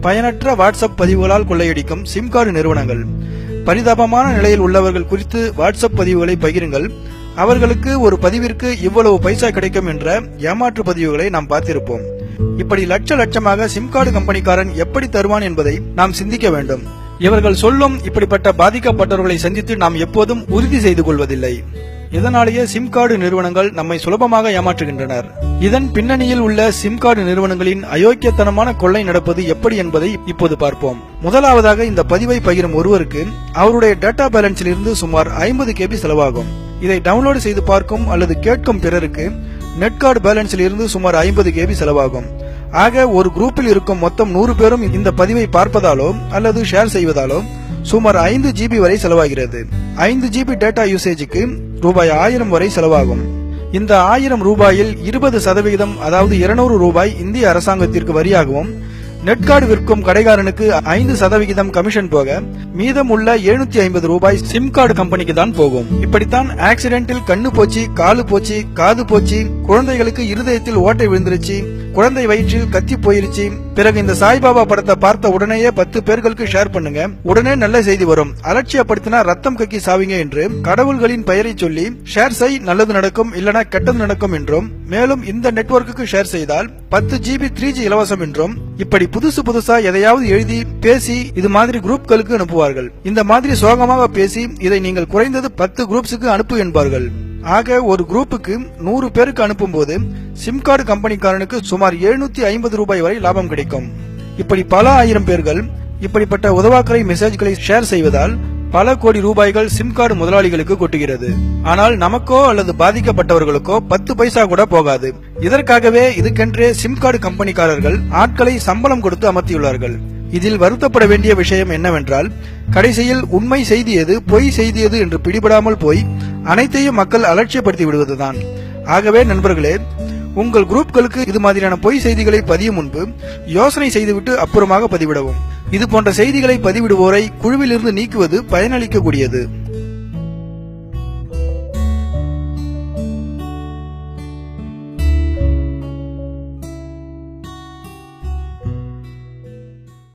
பயனற்ற WhatsApp பதிவுகளால் கொள்ளையடிக்கும் sim card நிறுவனங்கள். பரிதாபமான நிலையில் உள்ளவர்கள் குறித்து வாட்ஸ்அப் பதிவுகளை பகிருங்கள், அவர்களுக்கு ஒரு பதிவிற்கு இவ்வளவு பைசா கிடைக்கும் என்ற ஏமாற்று பதிவுகளை நாம் பார்த்திருப்போம். இப்படி லட்சமாக சிம் கார்டு கம்பெனிக்காரன் எப்படி தருவான் என்பதை நாம் சிந்திக்க வேண்டும். இவர்கள் சொல்லும் இப்படிப்பட்ட பாதிக்கப்பட்டவர்களை சந்தித்து நாம் எப்போதும் உறுதி செய்து கொள்வதில்லை. இதனாலேயே சிம் கார்டு நிறுவனங்கள் நம்மை சுலபமாக ஏமாற்றுகின்றனர். இதன் பின்னணியில் உள்ள சிம் கார்டு நிறுவனங்களின் அயோக்கியத்தனமான கொள்ளை நடப்பது எப்படி என்பதை இப்போது பார்ப்போம். முதலாவதாக, இந்த பதிவை பகிரும் ஒருவருக்கு அவருடைய டேட்டா பேலன்ஸில் இருந்து சுமார் 50 KB செலவாகும். இதை டவுன்லோடு செய்து பார்க்கும் அல்லது கேட்கும் பிறருக்கு நெட் கார்டு பேலன்ஸில் இருந்து சுமார் 50 KB செலவாகும். ஆக ஒரு குரூப்பில் இருக்கும் மொத்தம் 100 பேரும் இந்த பதிவை பார்ப்பதாலோ அல்லது ஷேர் செய்வதாலோ சுமார் 5 GB வரை செலவாகிறது. 5 GB டேட்டா யூசேஜுக்கு ரூபாய் 1000 வரை செலவாகும். இந்த 1000 ரூபாயில் 20% அதாவது 200 ரூபாய் இந்திய அரசாங்கத்திற்கு வரியாகவும், நெட் கார்டு விற்கும் கடைக்காரனுக்கு 5% கமிஷன் போக மீதம் உள்ள 750 ரூபாய் சிம் கார்டு கம்பெனிக்கு தான் போகும். இப்படித்தான் ஆக்சிடென்டில் கண்ணு போச்சு, காலு போச்சு, காது போச்சு, குழந்தைகளுக்கு இருதயத்தில் ஓட்டை விழுந்துருச்சு, குழந்தை வயிற்றில் கத்தி போயிருச்சு, பிறகு இந்த சாய்பாபா படத்தை பார்த்த உடனேயே 10 பேர்களுக்கு ஷேர் பண்ணுங்க, உடனே நல்ல செய்தி வரும், அலட்சியப்படுத்தினா ரத்தம் கக்கி சாவிங்க என்று கடவுள்களின் பெயரை சொல்லி ஷேர் செய், நல்லது நடக்கும், இல்லனா கெட்டது நடக்கும் என்றும், மேலும் இந்த நெட்வொர்க்குக்கு ஷேர் செய்தால் 10 GB 3G இலவசம் என்றும், இப்படி புதுசா எதையாவது எழுதி பேசி இது மாதிரி குரூப்களுக்கு அனுப்புவார்கள். இந்த மாதிரி சோகமாக பேசி இதை நீங்கள் குறைந்தது 10 குரூப்ஸுக்கு அனுப்பு என்பார்கள். ஆக ஒரு குரூப்புக்கு 100 பேருக்கு அனுப்பும் போது சிம் கார்டு கம்பெனிக்காரனுக்கு சுமார் 750 ரூபாய் வரை லாபம் கிடைக்கும். இப்படி பல ஆயிரம் பேர்கள் இப்படிப்பட்ட உதவாக்கரை மெசேஜ்களை ஷேர் செய்வதால் பல கோடி ரூபாய்கள் சிம் கார்டு முதலாளிகளுக்கு கொட்டுகிறது. ஆனால் நமக்கோ அல்லது பாதிக்கப்பட்டவர்களுக்கோ 10 பைசா கூட போகாது. இதற்காகவே இதுக்கென்றே சிம் கார்டு கம்பெனிக்காரர்கள் ஆட்களை சம்பளம் கொடுத்து அமர்த்தியுள்ளார்கள். இதில் வருத்தப்பட வேண்டிய விஷயம் என்னவென்றால், கடைசியில் உண்மை செய்தி எது, பொய் செய்தி எது என்று பிடிபடாமல் போய் அனைத்தையும் மக்கள் அலட்சியப்படுத்தி விடுவதுதான். ஆகவே நண்பர்களே, உங்கள் குரூப்களுக்கு இது மாதிரியான பொய் செய்திகளை பதியும் முன்பு யோசனை செய்துவிட்டு அப்புறமாக பதிவிடவும். இது போன்ற செய்திகளை பதிவிடுவோரை குழுவிலிருந்து நீக்குவது பயனளிக்கக்கூடியது.